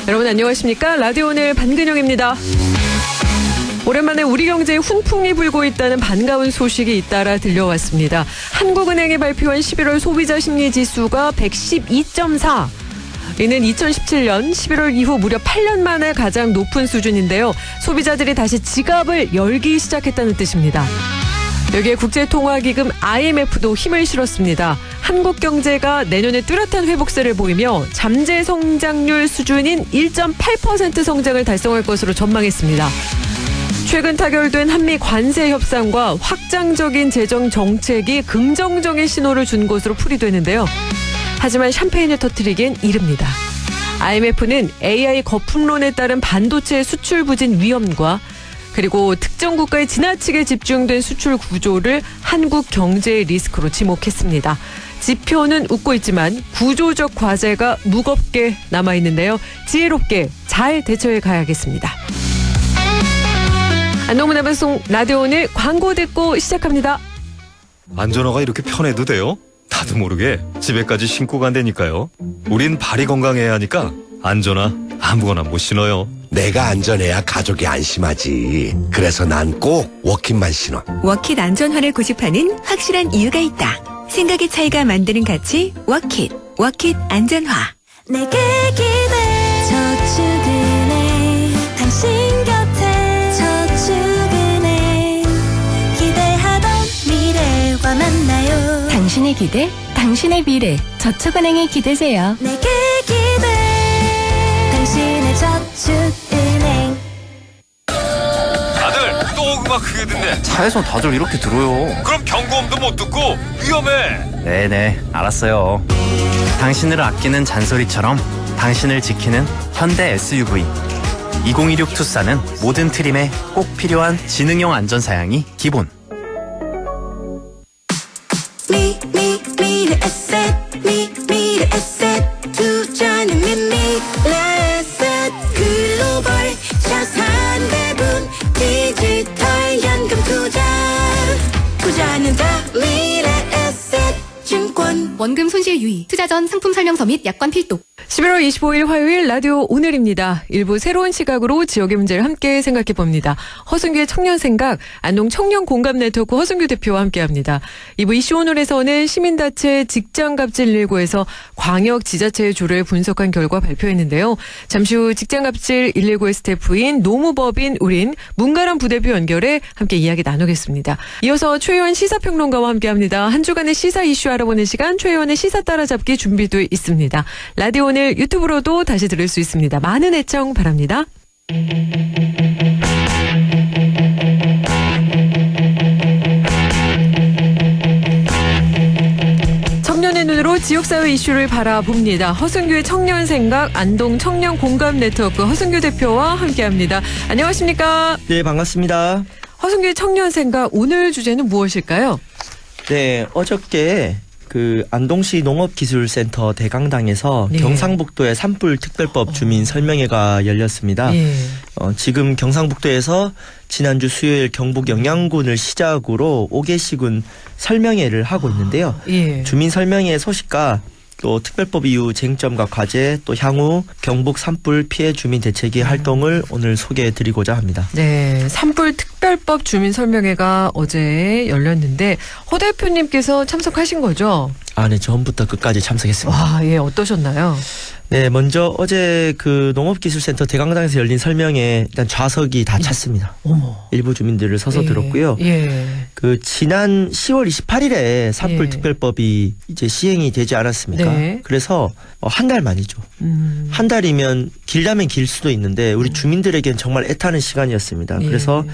여러분 안녕하십니까? 라디오 오늘 반근영입니다. 오랜만에 우리 경제에 훈풍이 불고 있다는 반가운 소식이 잇따라 들려왔습니다. 한국은행이 발표한 11월 소비자 심리지수가 112.4. 이는 2017년 11월 이후 무려 8년 만에 가장 높은 수준인데요. 소비자들이 다시 지갑을 열기 시작했다는 뜻입니다. 여기에 국제통화기금 IMF도 힘을 실었습니다. 한국 경제가 내년에 뚜렷한 회복세를 보이며 잠재 성장률 수준인 1.8% 성장을 달성할 것으로 전망했습니다. 최근 타결된 한미 관세 협상과 확장적인 재정 정책이 긍정적인 신호를 준 것으로 풀이되는데요. 하지만 샴페인을 터뜨리기엔 이릅니다. IMF는 AI 거품론에 따른 반도체 수출 부진 위험과 그리고 특정 국가에 지나치게 집중된 수출 구조를 한국 경제의 리스크로 지목했습니다. 지표는 웃고 있지만 구조적 과제가 무겁게 남아있는데요. 지혜롭게 잘 대처해 가야겠습니다. 안동문화방송 라디오 오늘 광고 듣고 시작합니다. 안전화가 이렇게 편해도 돼요? 나도 모르게 집에까지 신고 간다니까요. 우린 발이 건강해야 하니까 안전화 아무거나 못 신어요. 내가 안전해야 가족이 안심하지. 그래서 난 꼭 워킷만 신어. 워킷 안전화를 고집하는 확실한 이유가 있다. 생각의 차이가 만드는 가치 워킷. 워킷 안전화. 내게 기대 저축은행 당신 곁에 저축은행 기대하던 미래와 만나요. 당신의 기대, 당신의 미래. 저축은행에 기대세요. 내게 기대 당신의 저축은행. 아들 또 음악 크게 듣네. 차에서 다들 이렇게 들어요. 그럼 경고음도 못 듣고 위험해. 네네, 알았어요. 당신을 아끼는 잔소리처럼 당신을 지키는 현대 SUV 2016 투싼은 모든 트림에 꼭 필요한 지능형 안전사양이 기본. 미래 에셋 미래 에셋 투자는 미래 에셋 글로벌 자산배분 디지털 현금 투자는 더 미래 에셋 증권. 원금 손실 유의, 투자 전 상품 설명서 및 약관 필독. 11월 25일 화요일 라디오 오늘입니다. 일부 새로운 시각으로 지역의 문제를 함께 생각해봅니다. 허승규의 청년생각, 안동 청년공감네트워크 허승규 대표와 함께합니다. 2부 이슈 오늘에서는 시민단체 직장갑질 119에서 광역 지자체의 조례를 분석한 결과 발표했는데요. 잠시 후 직장갑질 119의 스태프인 노무법인 우린 문가람 부대표 연결해 함께 이야기 나누겠습니다. 이어서 최혜원 시사평론가와 함께합니다. 한 주간의 시사 이슈 알아보는 시간 최혜원의 시사 따라잡기 준비되어 있습니다. 라디오 오늘 유튜브로도 다시 들을 수 있습니다. 많은 애청 바랍니다. 청년의 눈으로 지역사회 이슈를 바라봅니다. 허승규의 청년생각 안동 청년공감네트워크 허승규 대표와 함께합니다. 안녕하십니까? 네, 반갑습니다. 허승규의 청년생각 오늘 주제는 무엇일까요? 네, 어저께 안동시 농업기술센터 대강당에서 네. 경상북도의 산불 특별법 주민 설명회가 열렸습니다. 예. 지금 경상북도에서 지난주 수요일 경북 영양군을 시작으로 5개씩은 설명회를 하고 있는데요. 예. 주민 설명회 소식과 또 특별법 이후 쟁점과 과제, 또 향후 경북 산불 피해 주민 대책위 활동을 오늘 소개해드리고자 합니다. 네, 산불 특별법 주민 설명회가 어제 열렸는데 허 대표님께서 참석하신 거죠? 네, 처음부터 끝까지 참석했습니다. 와, 예, 어떠셨나요? 네, 먼저 어제 농업기술센터 대강당에서 열린 설명회 일단 좌석이 다 찼습니다. 어머. 일부 주민들을 서서 예, 들었고요. 예. 지난 10월 28일에 산불 예. 특별법이 이제 시행이 되지 않았습니까? 네. 그래서 한 달 만이죠. 한 달이면 길다면 길 수도 있는데 우리 주민들에겐 정말 애타는 시간이었습니다. 예. 그래서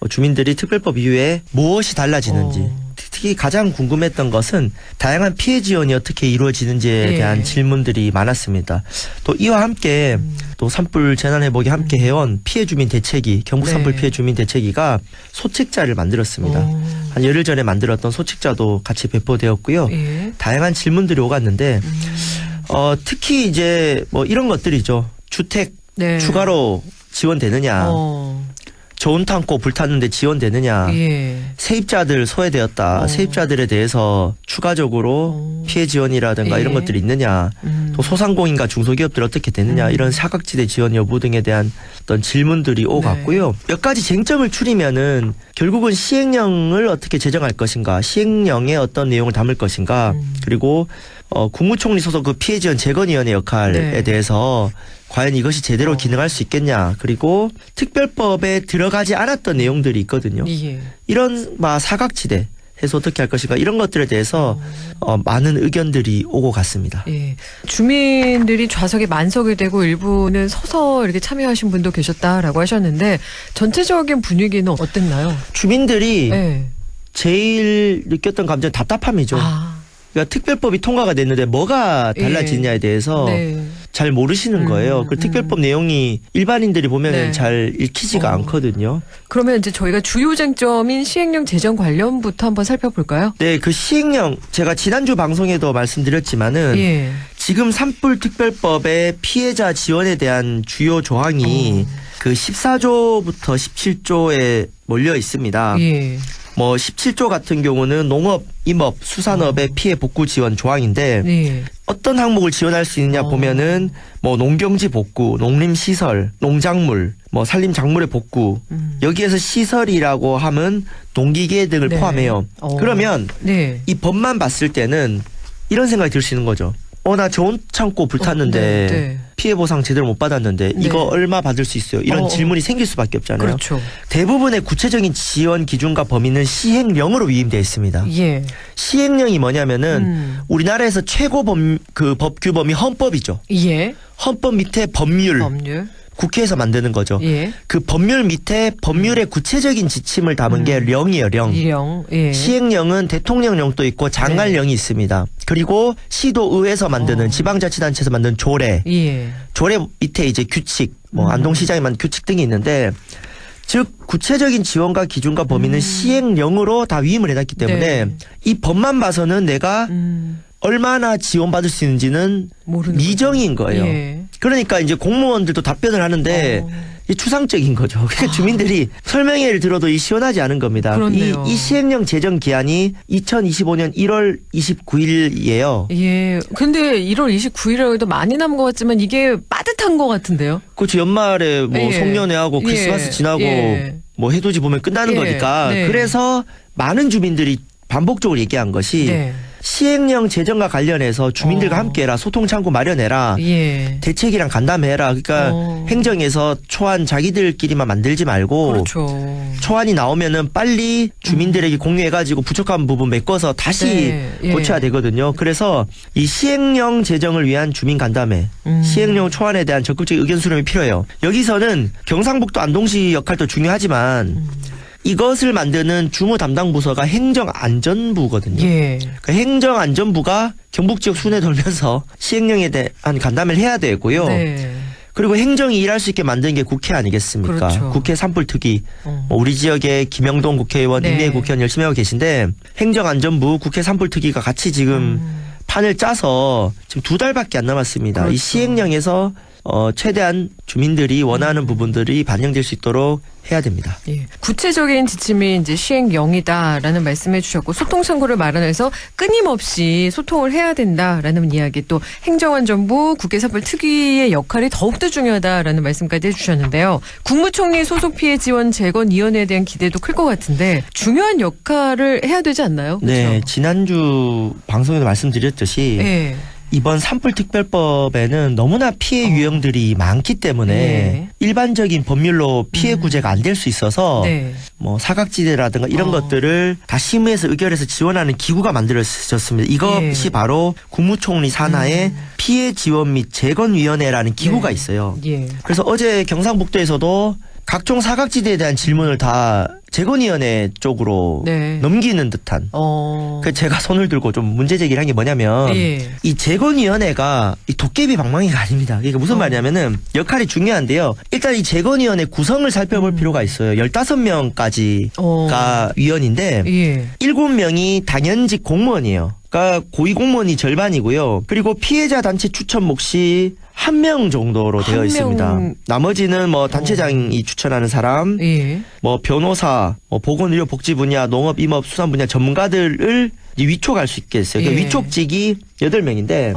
주민들이 특별법 이후에 무엇이 달라지는지 특히 가장 궁금했던 것은 다양한 피해 지원이 어떻게 이루어지는지에 예. 대한 질문들이 많았습니다. 또 이와 함께 또 산불 재난 회복에 함께 해온 피해 주민 대책위, 경북 산불 네. 피해 주민 대책위가 소책자를 만들었습니다. 한 열흘 전에 만들었던 소책자도 같이 배포되었고요. 예. 다양한 질문들이 오갔는데 특히 이제 뭐 이런 것들이죠. 주택 네. 추가로 지원되느냐. 좋은 탄고 불탔는데 지원되느냐. 예. 세입자들 소외되었다. 세입자들에 대해서 추가적으로 피해 지원이라든가 예. 이런 것들이 있느냐. 또 소상공인과 중소기업들 어떻게 되느냐. 이런 사각지대 지원 여부 등에 대한 어떤 질문들이 오고 네. 갔고요. 몇 가지 쟁점을 추리면은 결국은 시행령을 어떻게 제정할 것인가. 시행령에 어떤 내용을 담을 것인가. 그리고 국무총리 소속 그 피해 지원 재건위원회 역할에 네. 대해서 과연 이것이 제대로 기능할 수 있겠냐. 그리고 특별법에 들어가지 않았던 내용들이 있거든요. 예. 이런 사각지대 해서 어떻게 할 것인가 이런 것들에 대해서 많은 의견들이 오고 갔습니다. 예. 주민들이 좌석에 만석이 되고 일부는 서서 이렇게 참여하신 분도 계셨다라고 하셨는데 전체적인 분위기는 어땠나요? 주민들이 예. 제일 느꼈던 감정은 답답함이죠. 그러니까 특별법이 통과가 됐는데 뭐가 달라지냐에 대해서 네. 잘 모르시는 거예요. 그 특별법 내용이 일반인들이 보면은 네. 잘 읽히지가 않거든요. 그러면 이제 저희가 주요 쟁점인 시행령 제정 관련부터 한번 살펴볼까요? 네, 그 시행령 제가 지난주 방송에도 말씀드렸지만은 예. 지금 산불 특별법의 피해자 지원에 대한 주요 조항이 그 14조부터 17조에 몰려 있습니다. 예. 뭐 17조 같은 경우는 농업, 임업, 수산업의 피해 복구 지원 조항인데 예. 어떤 항목을 지원할 수 있느냐 보면은 뭐 농경지 복구, 농림시설, 농작물, 뭐 산림작물의 복구 여기에서 시설이라고 하면 농기계 등을 네. 포함해요. 그러면 네. 이 법만 봤을 때는 이런 생각이 들 수 있는 거죠. 나 좋은 창고 불탔는데 네. 피해 보상 제대로 못 받았는데 네. 이거 얼마 받을 수 있어요? 이런 질문이 생길 수밖에 없잖아요. 그렇죠. 대부분의 구체적인 지원 기준과 범위는 시행령으로 위임되어 있습니다. 예. 시행령이 뭐냐면은 우리나라에서 최고 법 규범이 헌법이죠. 예. 헌법 밑에 법률. 국회에서 만드는 거죠. 예. 그 법률 밑에 법률의 구체적인 지침을 담은 게 령이에요. 령. 예. 시행령은 대통령령도 있고 장관령이 있습니다. 그리고 시도의회에서 만드는 지방자치단체에서 만든 조례. 예. 조례 밑에 이제 규칙, 뭐 안동시장이 만든 규칙 등이 있는데 즉 구체적인 지원과 기준과 범위는 시행령으로 다 위임을 해놨기 때문에 네. 이 법만 봐서는 내가 얼마나 지원받을 수 있는지는 미정인 거예요. 예. 그러니까 이제 공무원들도 답변을 하는데 이 추상적인 거죠. 그러니까 주민들이 설명회를 들어도 이 시원하지 않은 겁니다. 그렇네요. 이 시행령 제정 기한이 2025년 1월 29일이에요. 예. 근데 1월 29일이라고 해도 많이 남은 것 같지만 이게 빠듯한 것 같은데요? 그렇죠. 연말에 뭐 예. 송년회하고 크리스마스 예. 지나고 예. 뭐 해돋이 보면 끝나는 예. 거니까 네. 그래서 많은 주민들이 반복적으로 얘기한 것이 네. 시행령 제정과 관련해서 주민들과 함께해라. 소통창구 마련해라. 예. 대책이랑 간담회해라. 그러니까 행정에서 초안 자기들끼리만 만들지 말고 그렇죠. 초안이 나오면은 빨리 주민들에게 공유해가지고 부족한 부분 메꿔서 다시 네. 예. 고쳐야 되거든요. 그래서 이 시행령 제정을 위한 주민 간담회, 시행령 초안에 대한 적극적인 의견 수렴이 필요해요. 여기서는 경상북도 안동시 역할도 중요하지만 이것을 만드는 주무 담당 부서가 행정안전부거든요. 예. 그 행정안전부가 경북 지역 순회 돌면서 시행령에 대한 간담회를 해야 되고요. 네. 그리고 행정이 일할 수 있게 만든 게 국회 아니겠습니까? 그렇죠. 국회 산불특위. 뭐 우리 지역에 김영동 국회의원, 네. 임미애 국회의원 열심히 하고 계신데 행정안전부, 국회 산불특위가 같이 지금 판을 짜서 지금 2달밖에 안 남았습니다. 그렇죠. 이 시행령에서 최대한 주민들이 원하는 부분들이 반영될 수 있도록 해야 됩니다. 예. 구체적인 지침이 이제 시행령이다라는 말씀해 주셨고 소통창구를 마련해서 끊임없이 소통을 해야 된다라는 이야기 또 행정안전부 국회산불특위의 역할이 더욱더 중요하다라는 말씀까지 해주셨는데요. 국무총리 소속 피해 지원 재건위원회에 대한 기대도 클 것 같은데 중요한 역할을 해야 되지 않나요? 그렇죠? 네, 지난주 방송에도 말씀드렸듯이 예. 이번 산불특별법에는 너무나 피해 유형들이 많기 때문에 네. 일반적인 법률로 피해 구제가 안 될 수 있어서 네. 뭐 사각지대라든가 이런 것들을 다 심의해서 의결해서 지원하는 기구가 만들어졌습니다. 이것이 예. 바로 국무총리 산하에 피해 지원 및 재건위원회라는 기구가 네. 있어요. 예. 그래서 어제 경상북도에서도 각종 사각지대에 대한 질문을 다 재건위원회 쪽으로 네. 넘기는 듯한. 그래서 제가 손을 들고 좀 문제 제기를 한 게 뭐냐면 예. 이 재건위원회가 이 도깨비 방망이가 아닙니다. 그러니까 무슨 말이냐면은 역할이 중요한데요. 일단 이 재건위원회 구성을 살펴볼 필요가 있어요. 15명까지가 위원인데 예. 7명이 당연직 공무원이에요. 그러니까 고위공무원이 절반이고요. 그리고 피해자 단체 추천 몫이 1명 정도로 되어 있습니다. 나머지는 뭐 단체장이 추천하는 사람, 예. 뭐 변호사, 뭐 보건의료복지 분야, 농업, 임업, 수산 분야 전문가들을 위촉할 수 있게 했어요. 그러니까 예. 위촉직이 8명인데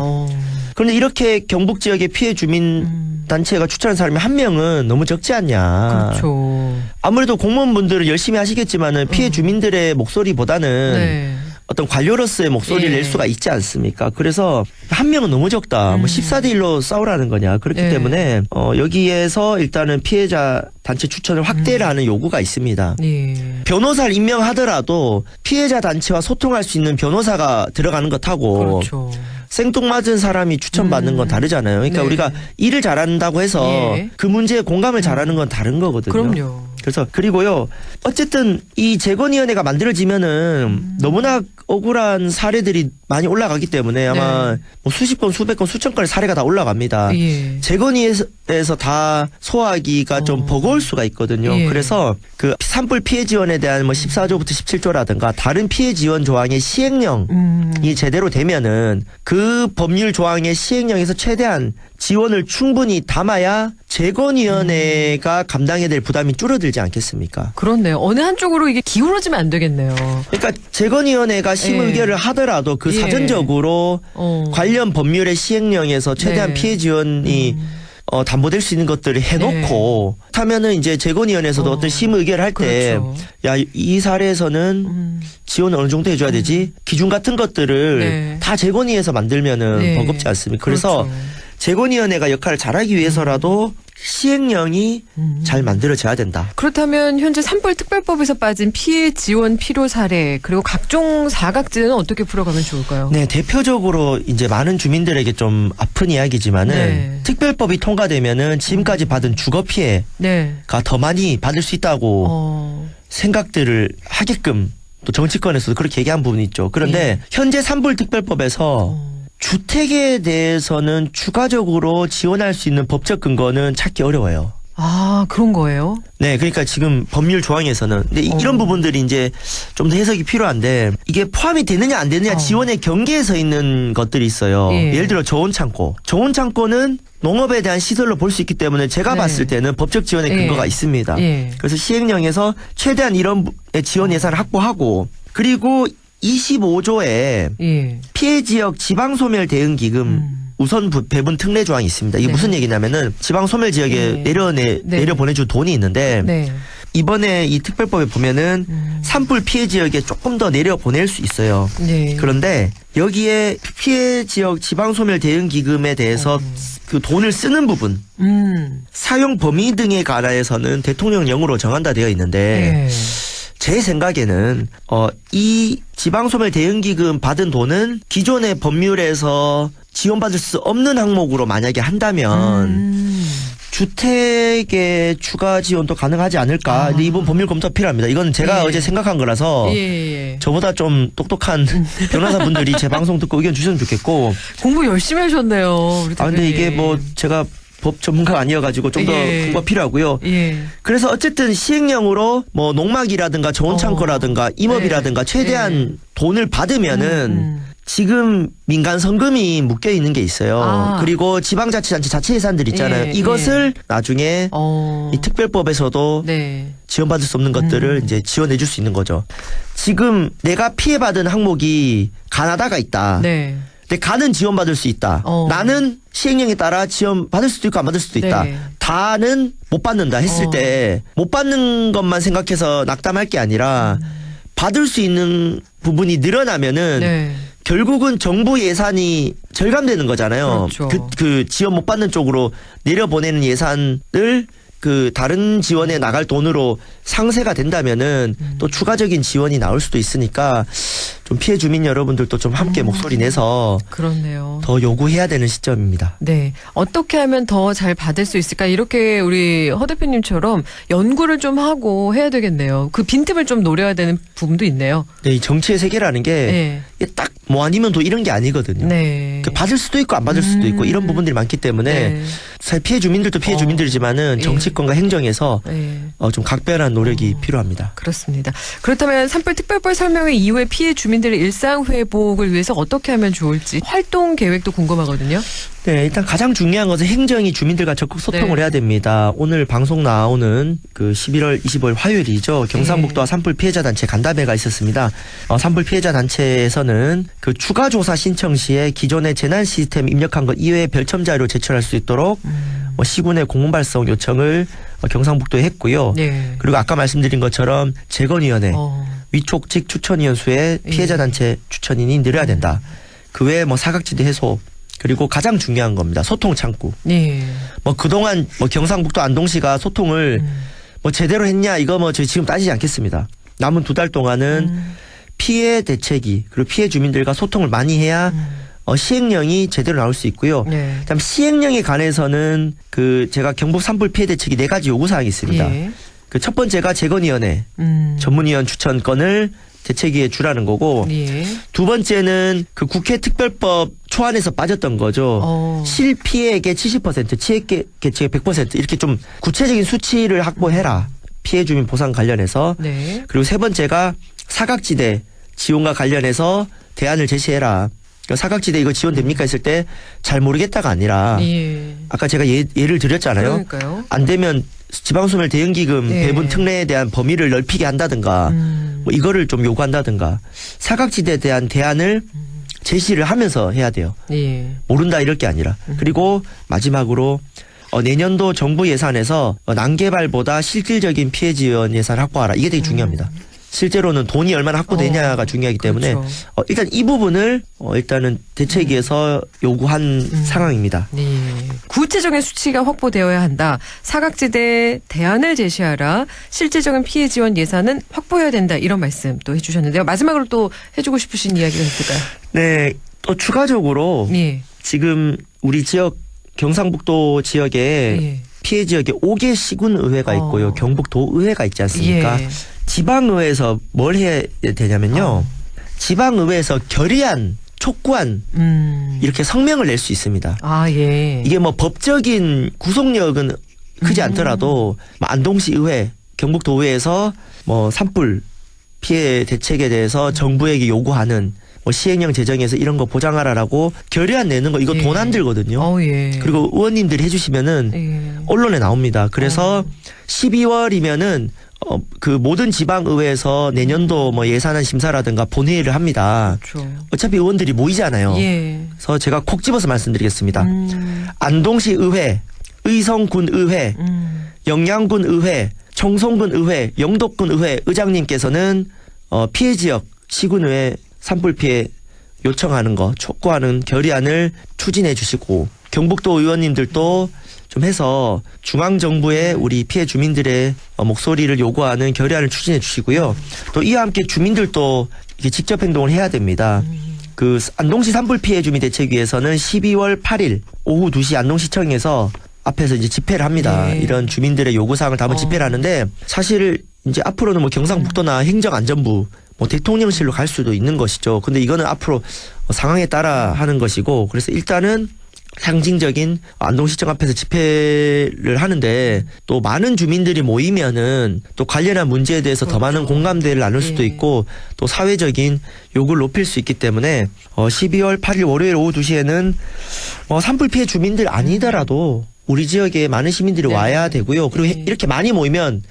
그런데 이렇게 경북 지역의 피해 주민 단체가 추천한 사람이 1명은 너무 적지 않냐. 그렇죠. 아무래도 공무원분들은 열심히 하시겠지만은 피해 주민들의 목소리보다는 네. 어떤 관료로서의 목소리를 예. 낼 수가 있지 않습니까? 그래서 1명은 너무 적다. 뭐 14대 1로 싸우라는 거냐. 그렇기 예. 때문에 여기에서 일단은 피해자 단체 추천을 확대를 하는 요구가 있습니다. 예. 변호사를 임명하더라도 피해자 단체와 소통할 수 있는 변호사가 들어가는 것하고 그렇죠. 생뚱맞은 사람이 추천받는 건 다르잖아요. 그러니까 네. 우리가 일을 잘한다고 해서 예. 그 문제에 공감을 잘하는 건 다른 거거든요. 그럼요. 그래서 그리고요. 어쨌든 이 재건위원회가 만들어지면은 너무나 억울한 사례들이 많이 올라가기 때문에 아마 네. 뭐 수십 건, 수백 건, 수천 건의 사례가 다 올라갑니다. 예. 재건위에서 다 소화하기가 좀 버거울 수가 있거든요. 예. 그래서 그 산불 피해 지원에 대한 뭐 14조부터 17조라든가 다른 피해 지원 조항의 시행령이 제대로 되면은 그 법률 조항의 시행령에서 최대한 지원을 충분히 담아야 재건위원회가 감당해야 될 부담이 줄어들지 않겠습니까? 그렇네요. 어느 한쪽으로 이게 기울어지면 안 되겠네요. 그러니까 재건위원회가 심의결을 하더라도 그 예. 사전적으로 관련 법률의 시행령에서 최대한 네. 피해 지원이 담보될 수 있는 것들을 해놓고 하면은 이제 재건위원회에서도 어떤 심의 의결을 할 때 그렇죠. 야, 이 사례에서는 지원을 어느 정도 해줘야 되지? 기준 같은 것들을 네. 다 재건위에서 만들면은 네. 버겁지 않습니까? 그래서 그렇죠. 재건위원회가 역할을 잘하기 위해서라도 시행령이 잘 만들어져야 된다. 그렇다면 현재 산불특별법에서 빠진 피해 지원 필요 사례 그리고 각종 사각지대는 어떻게 풀어가면 좋을까요? 네, 대표적으로 이제 많은 주민들에게 좀 아픈 이야기지만은 네. 특별법이 통과되면은 지금까지 받은 주거 피해가 네. 더 많이 받을 수 있다고 생각들을 하게끔 또 정치권에서도 그렇게 얘기한 부분이 있죠. 그런데 현재 산불특별법에서 주택에 대해서는 추가적으로 지원할 수 있는 법적 근거는 찾기 어려워요. 아, 그런 거예요? 네, 그러니까 지금 법률 조항에서는 근데 이런 부분들이 이제 좀 더 해석이 필요한데 이게 포함이 되느냐 안 되느냐 지원의 경계에 서 있는 것들이 있어요. 예. 예를 들어 저온창고. 저온창고는 농업에 대한 시설로 볼 수 있기 때문에 제가 네. 봤을 때는 법적 지원의 근거가 예. 있습니다. 예. 그래서 시행령에서 최대한 이런 지원 예산을 확보하고 그리고 25조에 예. 피해 지역 지방 소멸 대응 기금 우선 배분 특례 조항이 있습니다. 이게 네. 무슨 얘기냐면은 지방 소멸 지역에 네. 내려 보내줄 돈이 있는데 네. 이번에 이 특별법에 보면은 산불 피해 지역에 조금 더 내려 보낼 수 있어요. 네. 그런데 여기에 피해 지역 지방 소멸 대응 기금에 대해서 그 돈을 쓰는 부분 사용 범위 등에 관하여서는 대통령령으로 정한다 되어 있는데 네. 제 생각에는 이 지방소멸 대응기금 받은 돈은 기존의 법률에서 지원받을 수 없는 항목으로 만약에 한다면 주택의 추가 지원도 가능하지 않을까. 근데 이번 법률 검토 필요합니다. 이건 제가 예. 어제 생각한 거라서 예. 저보다 좀 똑똑한 변호사분들이 제 방송 듣고 의견 주셨으면 좋겠고. 공부 열심히 하셨네요. 우리 아 근데 대표님. 이게 뭐 제가 법 전문가가 아니어가지고 좀 더 예. 공부가 필요하고요. 예. 그래서 어쨌든 시행령으로 뭐 농막이라든가 저온창고라든가 임업이라든가 최대한 돈을 받으면은 지금 민간 성금이 묶여 있는 게 있어요. 아. 그리고 지방자치단체 자체 예산들 있잖아요. 예, 이것을 나중에 어. 이 특별법에서도 네. 지원받을 수 없는 것들을 이제 지원해 줄 수 있는 거죠. 지금 내가 피해받은 항목이 가나다가 있다. 네. 근데 가는 지원받을 수 있다. 나는 시행령에 따라 지원받을 수도 있고 안 받을 수도 있다. 네. 다는 못 받는다 했을 때 못 받는 것만 생각해서 낙담할 게 아니라 받을 수 있는 부분이 늘어나면은 네. 결국은 정부 예산이 절감되는 거잖아요. 그렇죠. 그 지원 못 받는 쪽으로 내려보내는 예산을 그 다른 지원에 나갈 돈으로 상쇄가 된다면은 또 추가적인 지원이 나올 수도 있으니까 좀 피해 주민 여러분들도 좀 함께 목소리 내서 그렇네요. 더 요구해야 되는 시점입니다. 네. 어떻게 하면 더 잘 받을 수 있을까? 이렇게 우리 허 대표님처럼 연구를 좀 하고 해야 되겠네요. 그 빈틈을 좀 노려야 되는 부분도 있네요. 네, 이 정치의 세계라는 게 딱 뭐 아니면 또 이런 게 아니거든요. 네. 그 받을 수도 있고 안 받을 수도 있고 이런 부분들이 많기 때문에 네. 사실 피해 주민들도 피해 주민들이지만은 예. 정치권과 행정에서 예. 좀 각별한 노력이 필요합니다. 그렇습니다. 그렇다면 산불 특별법 설명회 이후에 피해 주민들의 일상 회복을 위해서 어떻게 하면 좋을지 활동 계획도 궁금하거든요. 네, 일단 가장 중요한 것은 행정이 주민들과 적극 소통을 네. 해야 됩니다. 오늘 방송 나오는 그 11월 25일 화요일이죠. 경상북도와 산불 피해자 단체 간담회가 있었습니다. 산불 피해자 단체에서는 그 추가 조사 신청 시에 기존의 재난 시스템 입력한 것 이외의 별첨 자료 제출할 수 있도록 시군의 공문 발송 요청을 경상북도에 했고요. 네. 그리고 아까 말씀드린 것처럼 재건위원회, 위촉직 추천위원 수에 피해자 예. 단체 추천인이 늘어야 된다. 그 외에 사각지대 해소, 그리고 가장 중요한 겁니다. 소통 창구. 네. 그동안 경상북도 안동시가 소통을 제대로 했냐 이거 저희 지금 따지지 않겠습니다. 남은 2달 동안은 피해 대책이 그리고 피해 주민들과 소통을 많이 해야 시행령이 제대로 나올 수 있고요. 네. 그다음 시행령에 관해서는 제가 경북 산불 피해 대책이 4가지 요구 사항이 있습니다. 예. 첫 번째가 재건위원회 전문위원 추천권을 대책위에 주라는 거고, 예. 2번째는 국회 특별법 초안에서 빠졌던 거죠. 실피해액의 70%, 치액계책의 100% 이렇게 좀 구체적인 수치를 확보해라. 피해 주민 보상 관련해서. 네. 그리고 3번째가 사각지대 지원과 관련해서 대안을 제시해라. 사각지대 이거 지원됩니까 했을 때 잘 모르겠다가 아니라 예. 아까 제가 예를 드렸잖아요. 그러니까요. 안 되면 지방소멸 대응기금 예. 배분 특례에 대한 범위를 넓히게 한다든가 이거를 좀 요구한다든가 사각지대에 대한 대안을 제시를 하면서 해야 돼요. 예. 모른다 이럴 게 아니라. 그리고 마지막으로 내년도 정부 예산에서 난개발보다 실질적인 피해 지원 예산을 확보하라. 이게 되게 중요합니다. 실제로는 돈이 얼마나 확보되냐가 중요하기 때문에 그렇죠. 일단 이 부분을 일단은 대책위에서 요구한 상황입니다. 네. 구체적인 수치가 확보되어야 한다. 사각지대 대안을 제시하라. 실질적인 피해 지원 예산은 확보해야 된다. 이런 말씀 또 해주셨는데요. 마지막으로 또 해주고 싶으신 이야기가 있을까요? 네. 또 추가적으로 예. 지금 우리 지역 경상북도 지역에 예. 피해 지역에 5개 시군의회가 있고요. 경북도의회가 있지 않습니까? 예. 지방의회에서 뭘 해야 되냐면요. 지방의회에서 결의안, 촉구안 이렇게 성명을 낼 수 있습니다. 아, 예. 이게 법적인 구속력은 크지 않더라도 안동시 의회, 경북도의회에서 산불 피해 대책에 대해서 정부에게 요구하는 시행령 제정에서 이런 거 보장하라라고 결의안 내는 거 이거 예. 돈 안 들거든요. 예. 그리고 의원님들이 해주시면은 예. 언론에 나옵니다. 그래서 12월이면은 모든 지방의회에서 내년도 예산안 심사라든가 본회의를 합니다. 그렇죠. 어차피 의원들이 모이잖아요. 예. 그래서 제가 콕 집어서 말씀드리겠습니다. 안동시 의회, 의성군 의회, 영양군 의회, 청송군 의회, 영덕군 의회 의장님께서는 피해 지역 시군의회 산불 피해 요청하는 거, 촉구하는 결의안을 추진해 주시고 경북도 의원님들도 좀 해서 중앙정부에 우리 피해 주민들의 목소리를 요구하는 결의안을 추진해 주시고요. 또 이와 함께 주민들도 이렇게 직접 행동을 해야 됩니다. 안동시 산불 피해 주민 대책위에서는 12월 8일 오후 2시 안동시청에서 앞에서 이제 집회를 합니다. 네. 이런 주민들의 요구사항을 담은 집회를 하는데 사실 이제 앞으로는 경상북도나 행정안전부 대통령실로 갈 수도 있는 것이죠. 근데 이거는 앞으로 상황에 따라 하는 것이고 그래서 일단은 상징적인 안동시청 앞에서 집회를 하는데 또 많은 주민들이 모이면은 또 관련한 문제에 대해서 더 많은 공감대를 나눌 수도 있고 또 사회적인 요구를 높일 수 있기 때문에 12월 8일 월요일 오후 2시에는 산불 피해 주민들 아니더라도 우리 지역에 많은 시민들이 와야 되고요. 그리고 이렇게 많이 모이면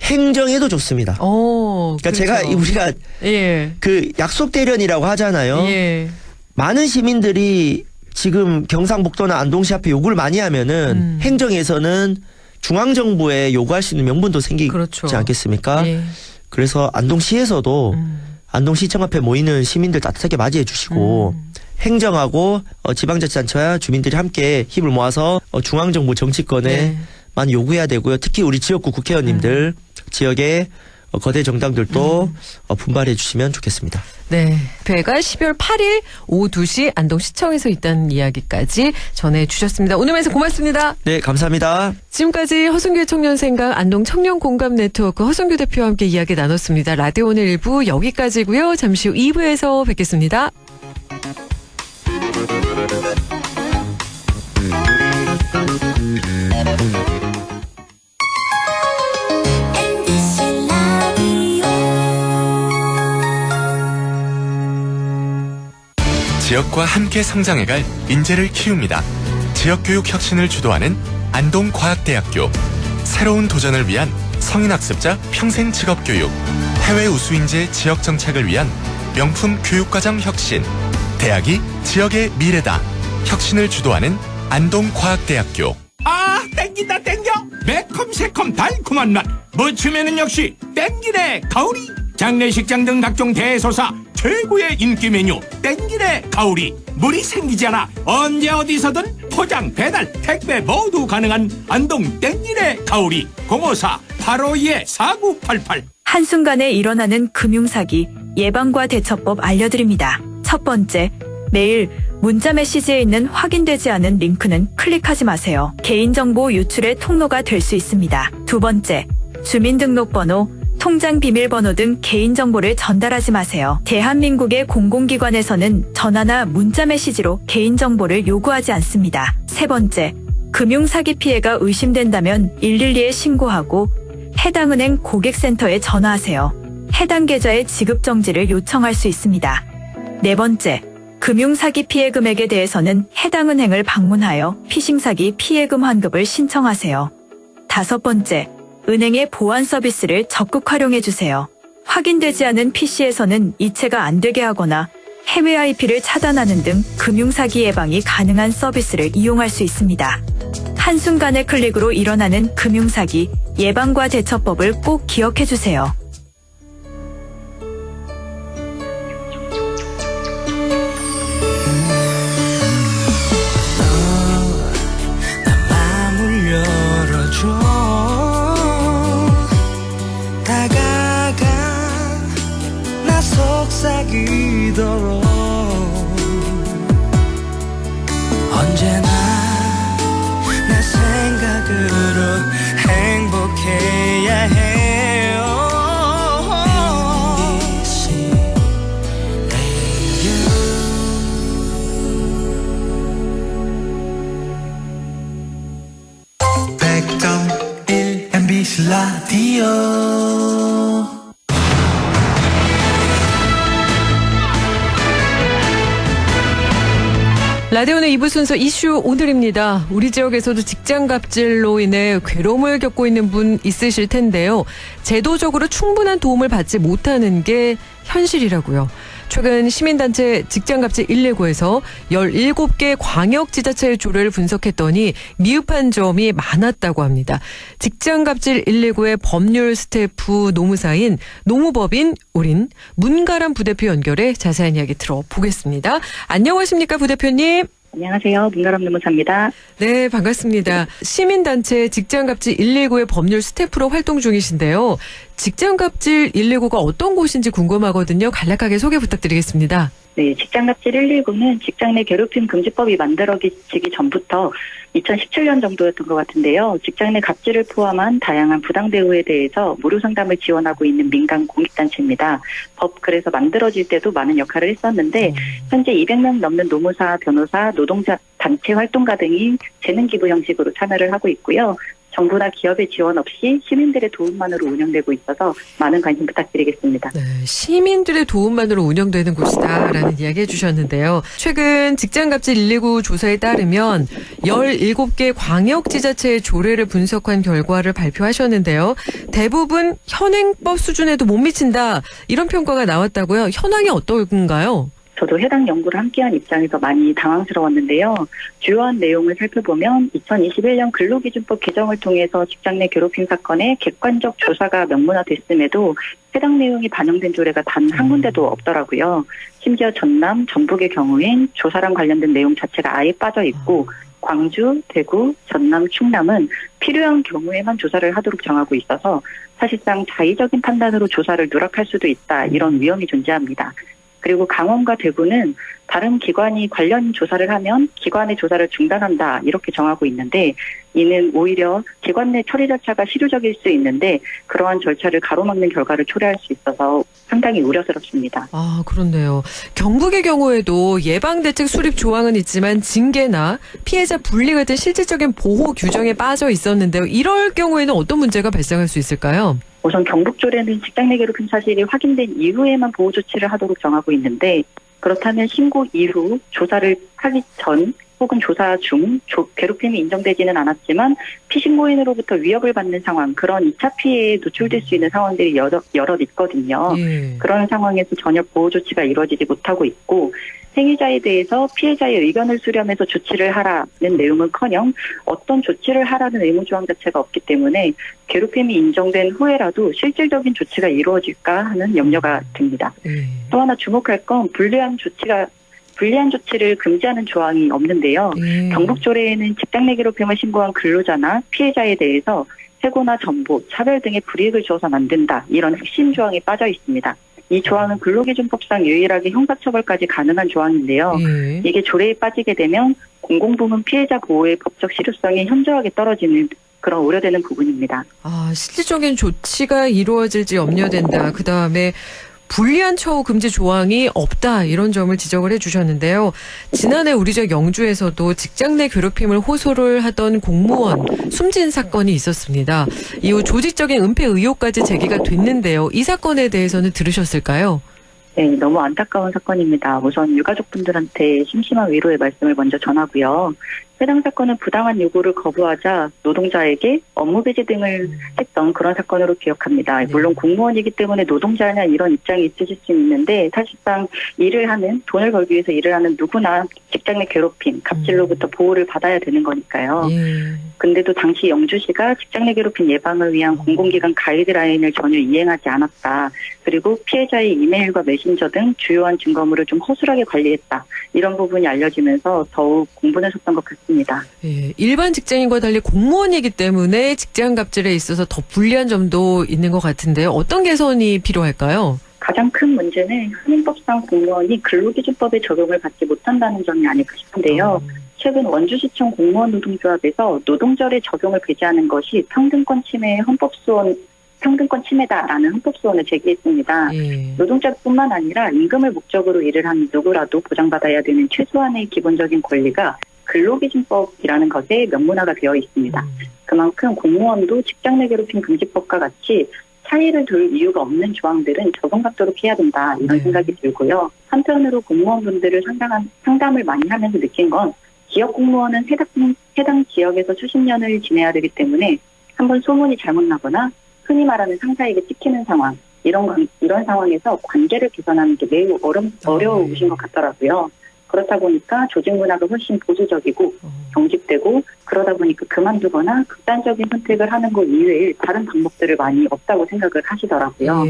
행정에도 좋습니다. 그러니까 제가 우리가 예. 약속 대련이라고 하잖아요. 예. 많은 시민들이 지금 경상북도나 안동시 앞에 요구를 많이 하면은 행정에서는 중앙정부에 요구할 수 있는 명분도 생기지 그렇죠. 않겠습니까? 예. 그래서 안동시에서도 안동시청 앞에 모이는 시민들 따뜻하게 맞이해 주시고 행정하고 지방자치단체와 주민들이 함께 힘을 모아서 중앙정부 정치권에만 요구해야 되고요. 특히 우리 지역구 국회의원님들 지역의 거대 정당들도 분발해 주시면 좋겠습니다. 네. 배가 12월 8일 오후 2시 안동시청에서 있다는 이야기까지 전해주셨습니다. 오늘 말씀 고맙습니다. 네, 감사합니다. 지금까지 허순규 청년생각 안동 청년공감네트워크 허순규 대표와 함께 이야기 나눴습니다. 라디오 오늘 1부 여기까지고요. 잠시 후 2부에서 뵙겠습니다. MBC 라디오 지역과 함께 성장해갈 인재를 키웁니다. 지역교육 혁신을 주도하는 안동과학대학교. 새로운 도전을 위한 성인학습자 평생 직업교육. 해외 우수인재 지역정착을 위한 명품 교육과정 혁신. 대학이 지역의 미래다. 혁신을 주도하는 안동과학대학교. 아, 땡긴다 땡겨. 매콤새콤 달콤한 맛. 무침에는 역시 땡기네 가오리. 장례식장 등 각종 대소사 최고의 인기 메뉴 땡기네 가오리. 물이 생기지 않아 언제 어디서든 포장 배달 택배 모두 가능한 안동 땡기네 가오리. 054-852-4988. 한순간에 일어나는 금융사기 예방과 대처법 알려드립니다. 첫 번째, 매일 문자 메시지에 있는 확인되지 않은 링크는 클릭하지 마세요. 개인정보 유출의 통로가 될 수 있습니다. 두 번째, 주민등록번호, 통장 비밀번호 등 개인정보를 전달하지 마세요. 대한민국의 공공기관에서는 전화나 문자 메시지로 개인정보를 요구하지 않습니다. 세 번째, 금융사기 피해가 의심된다면 112에 신고하고 해당 은행 고객센터에 전화하세요. 해당 계좌의 지급정지를 요청할 수 있습니다. 네 번째, 금융사기 피해 금액에 대해서는 해당 은행을 방문하여 피싱사기 피해금 환급을 신청하세요. 다섯 번째, 은행의 보안 서비스를 적극 활용해주세요. 확인되지 않은 PC에서는 이체가 안 되게 하거나 해외 IP를 차단하는 등 금융사기 예방이 가능한 서비스를 이용할 수 있습니다. 한순간의 클릭으로 일어나는 금융사기 예방과 대처법을 꼭 기억해주세요. 속삭이도록 언제나 내 생각으로 행복해야 해요. MBC 라디오 100.1 MBC 라디오. 라디오의 2부 순서 이슈 오늘입니다. 우리 지역에서도 직장 갑질로 인해 괴로움을 겪고 있는 분 있으실 텐데요. 제도적으로 충분한 도움을 받지 못하는 게 현실이라고요. 최근 시민단체 직장갑질 119에서 17개 광역지자체의 조례를 분석했더니 미흡한 점이 많았다고 합니다. 직장갑질 119의 법률 스태프 노무사인 노무법인 우린 문가람 부대표 연결해 자세한 이야기 들어보겠습니다. 안녕하십니까 부대표님. 안녕하세요. 문가람 노무사입니다. 네, 반갑습니다. 시민단체 직장갑질 119의 법률 스태프로 활동 중이신데요. 직장갑질 119가 어떤 곳인지 궁금하거든요. 간략하게 소개 부탁드리겠습니다. 네, 직장갑질 119는 직장 내 괴롭힘 금지법이 만들어지기 전부터 2017년 정도였던 것 같은데요. 직장 내 갑질을 포함한 다양한 부당 대우에 대해서 무료 상담을 지원하고 있는 민간 공익단체입니다. 법 그래서 만들어질 때도 많은 역할을 했었는데 현재 200명 넘는 노무사, 변호사, 노동자 단체 활동가 등이 재능 기부 형식으로 참여를 하고 있고요. 정부나 기업의 지원 없이 시민들의 도움만으로 운영되고 있어서 많은 관심 부탁드리겠습니다. 네, 시민들의 도움만으로 운영되는 곳이다라는 이야기 해주셨는데요. 최근 직장갑질 119 조사에 따르면 17개 광역지자체의 조례를 분석한 결과를 발표하셨는데요. 대부분 현행법 수준에도 못 미친다 이런 평가가 나왔다고요. 현황이 어떤가요? 저도 해당 연구를 함께한 입장에서 많이 당황스러웠는데요. 주요한 내용을 살펴보면 2021년 근로기준법 개정을 통해서 직장 내 괴롭힘 사건의 객관적 조사가 명문화됐음에도 해당 내용이 반영된 조례가 단 한 군데도 없더라고요. 심지어 전남, 전북의 경우엔 조사랑 관련된 내용 자체가 아예 빠져 있고 광주, 대구, 전남, 충남은 필요한 경우에만 조사를 하도록 정하고 있어서 사실상 자의적인 판단으로 조사를 누락할 수도 있다. 이런 위험이 존재합니다. 그리고 강원과 대구는 다른 기관이 관련 조사를 하면 기관의 조사를 중단한다 이렇게 정하고 있는데 이는 오히려 기관 내 처리 절차가 실효적일 수 있는데 그러한 절차를 가로막는 결과를 초래할 수 있어서 상당히 우려스럽습니다. 아, 그렇네요. 경북의 경우에도 예방대책 수립 조항은 있지만 징계나 피해자 분리 같은 실질적인 보호 규정에 빠져 있었는데요. 이럴 경우에는 어떤 문제가 발생할 수 있을까요? 우선 경북조례는 직장 내 괴롭힘 사실이 확인된 이후에만 보호 조치를 하도록 정하고 있는데 그렇다면 신고 이후 조사를 하기 전 혹은 조사 중 괴롭힘이 인정되지는 않았지만 피신고인으로부터 위협을 받는 상황, 그런 2차 피해에 노출될 수 있는 상황들이 여럿 있거든요. 그런 상황에서 전혀 보호 조치가 이루어지지 못하고 있고 행위자에 대해서 피해자의 의견을 수렴해서 조치를 하라는 내용은커녕 어떤 조치를 하라는 의무조항 자체가 없기 때문에 괴롭힘이 인정된 후에라도 실질적인 조치가 이루어질까 하는 염려가 듭니다. 또 하나 주목할 건 불리한 조치를 금지하는 조항이 없는데요. 경북조례에는 직장 내 괴롭힘을 신고한 근로자나 피해자에 대해서 해고나 전보, 차별 등의 불이익을 주어서는 안 된다. 이런 핵심 조항이 빠져 있습니다. 이 조항은 근로기준법상 유일하게 형사처벌까지 가능한 조항인데요. 이게 조례에 빠지게 되면 공공부문 피해자 보호의 법적 실효성이 현저하게 떨어지는 그런 우려되는 부분입니다. 아, 실질적인 조치가 이루어질지 염려된다. 그다음에 불리한 처우 금지 조항이 없다 이런 점을 지적을 해주셨는데요. 지난해 우리 지역 영주에서도 직장 내 괴롭힘을 호소를 하던 공무원 숨진 사건이 있었습니다. 이후 조직적인 은폐 의혹까지 제기가 됐는데요. 이 사건에 대해서는 들으셨을까요? 네, 너무 안타까운 사건입니다. 우선 유가족분들한테 심심한 위로의 말씀을 먼저 전하고요. 해당 사건은 부당한 요구를 거부하자 노동자에게 업무 배제 등을 했던 그런 사건으로 기억합니다. 물론 공무원이기 때문에 노동자냐 이런 입장이 있으실 수 있는데 사실상 돈을 벌기 위해서 일을 하는 누구나 직장 내 괴롭힘, 갑질로부터 보호를 받아야 되는 거니까요. 근데도 당시 영주시가 직장 내 괴롭힘 예방을 위한 공공기관 가이드라인을 전혀 이행하지 않았다. 그리고 피해자의 이메일과 메신저 등 주요한 증거물을 좀 허술하게 관리했다. 이런 부분이 알려지면서 더욱 공분하셨던 것 같습니다. 예, 일반 직장인과 달리 공무원이기 때문에 직장 갑질에 있어서 더 불리한 점도 있는 것 같은데요. 어떤 개선이 필요할까요? 가장 큰 문제는 현행법상 공무원이 근로기준법의 적용을 받지 못한다는 점이 아닐까 싶은데요. 최근 원주시청 공무원 노동조합에서 노동절의 적용을 배제하는 것이 평등권 침해다라는 헌법소원을 제기했습니다. 노동자뿐만 아니라 임금을 목적으로 일을 하는 누구라도 보장받아야 되는 최소한의 기본적인 권리가 근로기준법이라는 것에 명문화가 되어 있습니다. 그만큼 공무원도 직장 내 괴롭힘 금지법과 같이 차이를 둘 이유가 없는 조항들은 적용받도록 해야 된다 이런 생각이 들고요. 한편으로 공무원분들을 상담을 많이 하면서 느낀 건 지역 공무원은 해당 지역에서 수십 년을 지내야 되기 때문에 한번 소문이 잘못 나거나 흔히 말하는 상사에게 찍히는 상황 이런 상황에서 관계를 개선하는 게 매우 어려우신 것 같더라고요. 그렇다 보니까 조직 문화가 훨씬 보수적이고 경직되고 그러다 보니까 그만두거나 극단적인 선택을 하는 것 이외에 다른 방법들을 많이 없다고 생각을 하시더라고요.